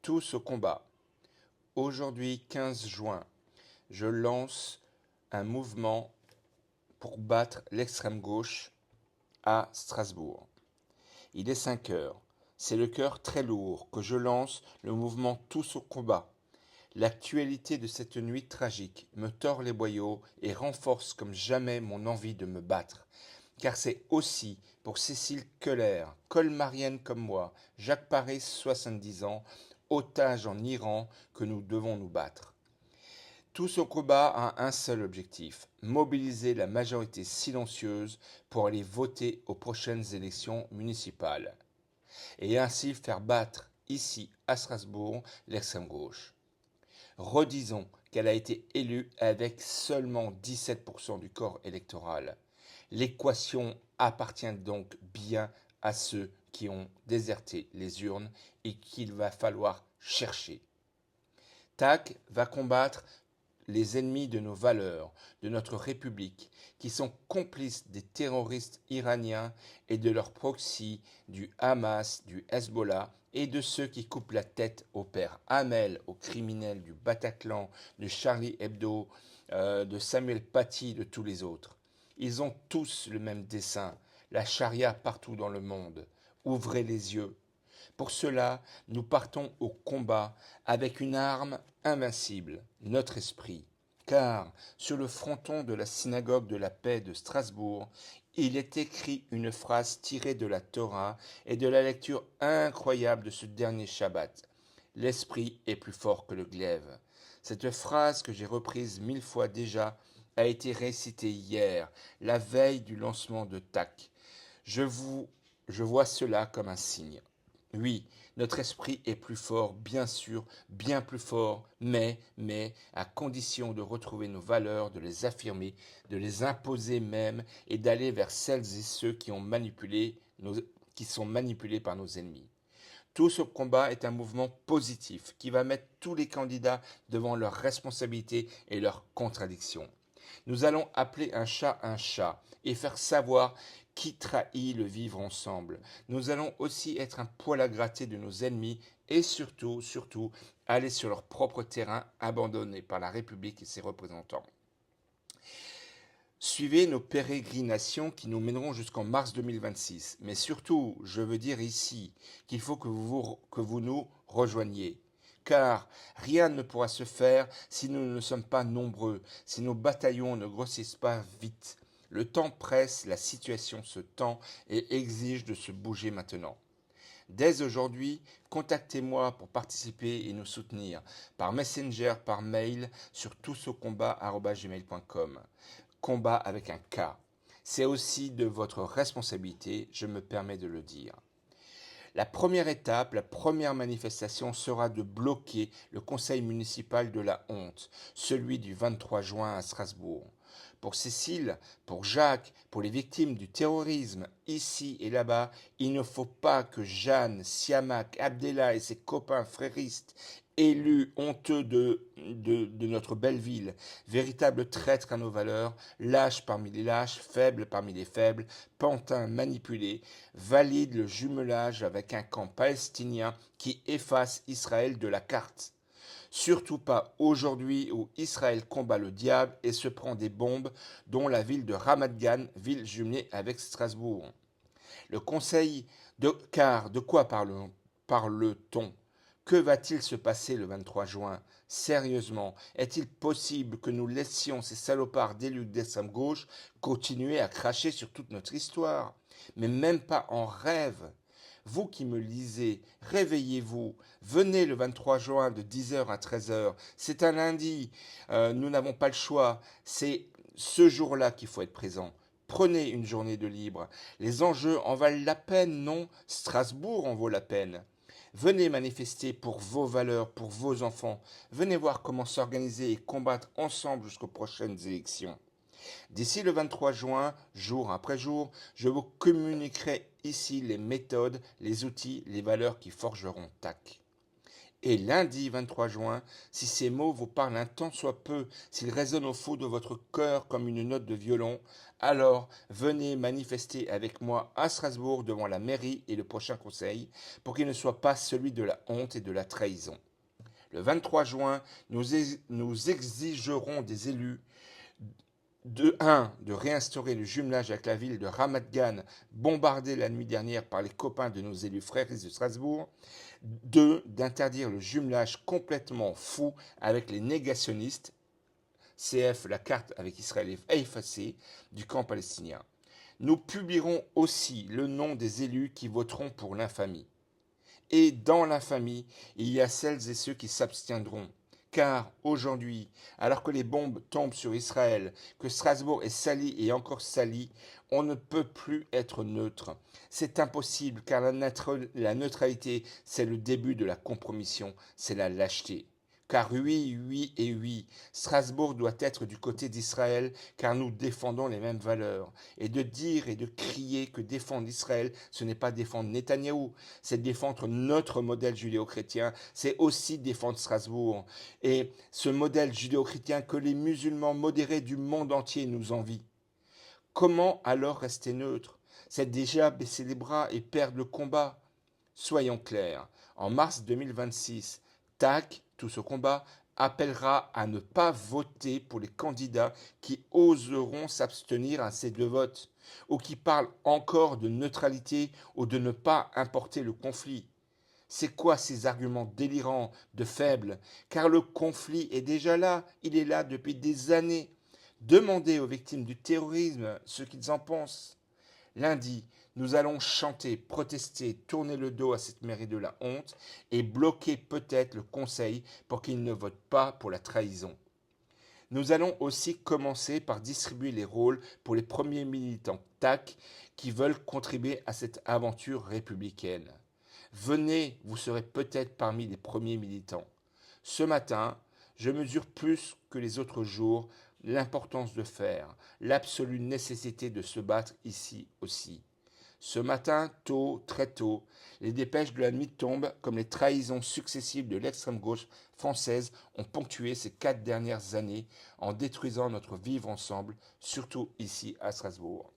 Tous au combat. Aujourd'hui, 15 juin, je lance un mouvement pour battre l'extrême gauche à Strasbourg. Il est 5 heures. C'est le cœur très lourd que je lance le mouvement Tous au combat. L'actualité de cette nuit tragique me tord les boyaux et renforce comme jamais mon envie de me battre. Car c'est aussi pour Cécile Keller, colmarienne comme moi, Jacques Paré, 70 ans, otage en Iran, que nous devons nous battre. Tout ce combat a un seul objectif, mobiliser la majorité silencieuse pour aller voter aux prochaines élections municipales et ainsi faire battre, ici à Strasbourg, l'extrême gauche. Redisons qu'elle a été élue avec seulement 17% du corps électoral. L'équation appartient donc bien à ceux qui ont déserté les urnes et qu'il va falloir chercher. TAC va combattre les ennemis de nos valeurs, de notre République, qui sont complices des terroristes iraniens et de leurs proxys du Hamas, du Hezbollah et de ceux qui coupent la tête au père Hamel, aux criminels du Bataclan, de Charlie Hebdo, de Samuel Paty, de tous les autres. Ils ont tous le même dessein, la charia partout dans le monde. Ouvrez les yeux. Pour cela, nous partons au combat avec une arme invincible, notre esprit. Car sur le fronton de la synagogue de la paix de Strasbourg, il est écrit une phrase tirée de la Torah et de la lecture incroyable de ce dernier Shabbat. L'esprit est plus fort que le glaive. Cette phrase que j'ai reprise 1000 fois déjà a été récitée hier, la veille du lancement de TAC. Je vois cela comme un signe. Oui, notre esprit est plus fort, bien sûr, bien plus fort, mais, à condition de retrouver nos valeurs, de les affirmer, de les imposer même, et d'aller vers celles et ceux qui sont manipulés par nos ennemis. Tout ce combat est un mouvement positif qui va mettre tous les candidats devant leurs responsabilités et leurs contradictions. Nous allons appeler un chat et faire savoir qui trahit le vivre ensemble. Nous allons aussi être un poil à gratter de nos ennemis et surtout, aller sur leur propre terrain abandonné par la République et ses représentants. Suivez nos pérégrinations qui nous mèneront jusqu'en mars 2026. Mais surtout, je veux dire ici qu'il faut que vous nous rejoigniez. Car rien ne pourra se faire si nous ne sommes pas nombreux, si nos bataillons ne grossissent pas vite. Le temps presse, la situation se tend et exige de se bouger maintenant. Dès aujourd'hui, contactez-moi pour participer et nous soutenir par Messenger, par mail sur tousautcombat@gmail.com. Combat avec un K. C'est aussi de votre responsabilité, je me permets de le dire. La première étape, la première manifestation sera de bloquer le conseil municipal de la honte, celui du 23 juin à Strasbourg. Pour Cécile, pour Jacques, pour les victimes du terrorisme, ici et là-bas, il ne faut pas que Jeanne, Siamak, Abdellah et ses copains fréristes, élus honteux de notre belle ville, véritables traîtres à nos valeurs, lâches parmi les lâches, faibles parmi les faibles, pantins manipulés, valident le jumelage avec un camp palestinien qui efface Israël de la carte. Surtout pas aujourd'hui où Israël combat le diable et se prend des bombes, dont la ville de Ramat Gan, ville jumelée avec Strasbourg. Le Conseil car de quoi parle-t-on? Que va-t-il se passer le 23 juin? Sérieusement, est-il possible que nous laissions ces salopards d'élus d'extrême gauche continuer à cracher sur toute notre histoire? Mais même pas en rêve. Vous qui me lisez, réveillez-vous. Venez le 23 juin de 10 h à 13 h. C'est un lundi. Nous n'avons pas le choix. C'est ce jour-là qu'il faut être présent. Prenez une journée de libre. Les enjeux en valent la peine, non? Strasbourg en vaut la peine. Venez manifester pour vos valeurs, pour vos enfants. Venez voir comment s'organiser et combattre ensemble jusqu'aux prochaines élections. D'ici le 23 juin, jour après jour, je vous communiquerai ici les méthodes, les outils, les valeurs qui forgeront TAC. Et lundi 23 juin, si ces mots vous parlent un tant soit peu, s'ils résonnent au fond de votre cœur comme une note de violon, alors venez manifester avec moi à Strasbourg devant la mairie et le prochain conseil, pour qu'il ne soit pas celui de la honte et de la trahison. Le 23 juin, nous exigerons des élus de 1. De réinstaurer le jumelage avec la ville de Ramat Gan, bombardée la nuit dernière par les copains de nos élus fréristes de Strasbourg. 2. D'interdire le jumelage complètement fou avec les négationnistes, CF, la carte avec Israël est effacée, du camp palestinien. Nous publierons aussi le nom des élus qui voteront pour l'infamie. Et dans l'infamie, il y a celles et ceux qui s'abstiendront. Car aujourd'hui, alors que les bombes tombent sur Israël, que Strasbourg est sali et encore sali, on ne peut plus être neutre. C'est impossible car la neutralité, c'est le début de la compromission, c'est la lâcheté. Car oui, oui et oui, Strasbourg doit être du côté d'Israël, car nous défendons les mêmes valeurs. Et de dire et de crier que défendre Israël, ce n'est pas défendre Netanyahou, c'est défendre notre modèle judéo-chrétien, c'est aussi défendre Strasbourg. Et ce modèle judéo-chrétien que les musulmans modérés du monde entier nous envient. Comment alors rester neutre? C'est déjà baisser les bras et perdre le combat. Soyons clairs, en mars 2026, TAC, tout ce combat, appellera à ne pas voter pour les candidats qui oseront s'abstenir à ces deux votes, ou qui parlent encore de neutralité ou de ne pas importer le conflit. C'est quoi ces arguments délirants de faibles? Car le conflit est déjà là, il est là depuis des années. Demandez aux victimes du terrorisme ce qu'ils en pensent. Lundi, nous allons chanter, protester, tourner le dos à cette mairie de la honte et bloquer peut-être le Conseil pour qu'il ne vote pas pour la trahison. Nous allons aussi commencer par distribuer les rôles pour les premiers militants TAC qui veulent contribuer à cette aventure républicaine. Venez, vous serez peut-être parmi les premiers militants. Ce matin, je mesure plus que les autres jours l'importance de faire, l'absolue nécessité de se battre ici aussi. Ce matin, tôt, très tôt, les dépêches de la nuit tombent comme les trahisons successives de l'extrême gauche française ont ponctué ces 4 dernières années en détruisant notre vivre ensemble, surtout ici à Strasbourg.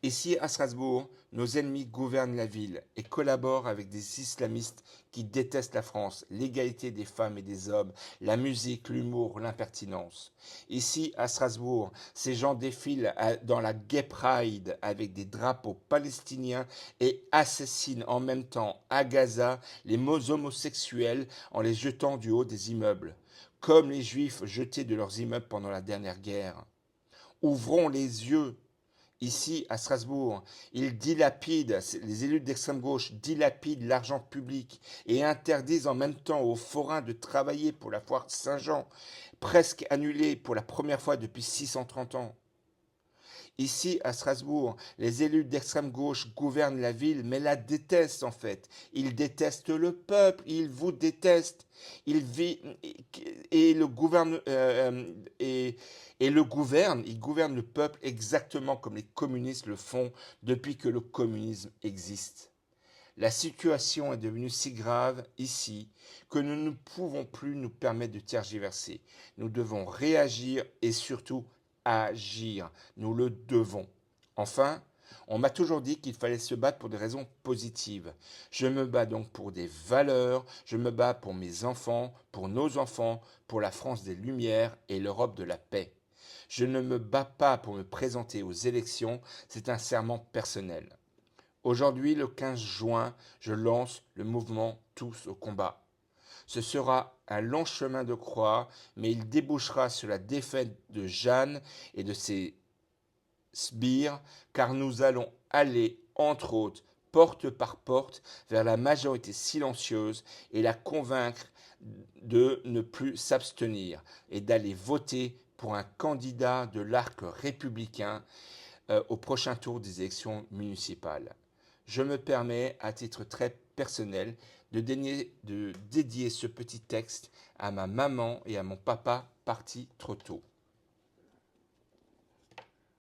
Ici, à Strasbourg, nos ennemis gouvernent la ville et collaborent avec des islamistes qui détestent la France, l'égalité des femmes et des hommes, la musique, l'humour, l'impertinence. Ici, à Strasbourg, ces gens défilent dans la Gay Pride avec des drapeaux palestiniens et assassinent en même temps à Gaza les homosexuels en les jetant du haut des immeubles, comme les juifs jetés de leurs immeubles pendant la dernière guerre. Ouvrons les yeux. Ici, à Strasbourg, ils dilapident, les élus d'extrême gauche dilapident l'argent public et interdisent en même temps aux forains de travailler pour la foire Saint-Jean, presque annulée pour la première fois depuis 630 ans. Ici, à Strasbourg, les élus d'extrême gauche gouvernent la ville, mais la détestent en fait. Ils détestent le peuple, ils vous détestent. Ils vivent et le gouverne ils gouvernent le peuple exactement comme les communistes le font depuis que le communisme existe. La situation est devenue si grave ici que nous ne pouvons plus nous permettre de tergiverser. Nous devons réagir et surtout agir. Nous le devons. Enfin, on m'a toujours dit qu'il fallait se battre pour des raisons positives. Je me bats donc pour des valeurs, je me bats pour mes enfants, pour nos enfants, pour la France des Lumières et l'Europe de la paix. Je ne me bats pas pour me présenter aux élections, c'est un serment personnel. Aujourd'hui, le 15 juin, je lance le mouvement Tous au combat. Ce sera un long chemin de croix, mais il débouchera sur la défaite de Jeanne et de ses sbires, car nous allons aller, entre autres, porte par porte, vers la majorité silencieuse et la convaincre de ne plus s'abstenir et d'aller voter pour un candidat de l'arc républicain au prochain tour des élections municipales. Je me permets, à titre très personnel, de dédier ce petit texte à ma maman et à mon papa partis trop tôt.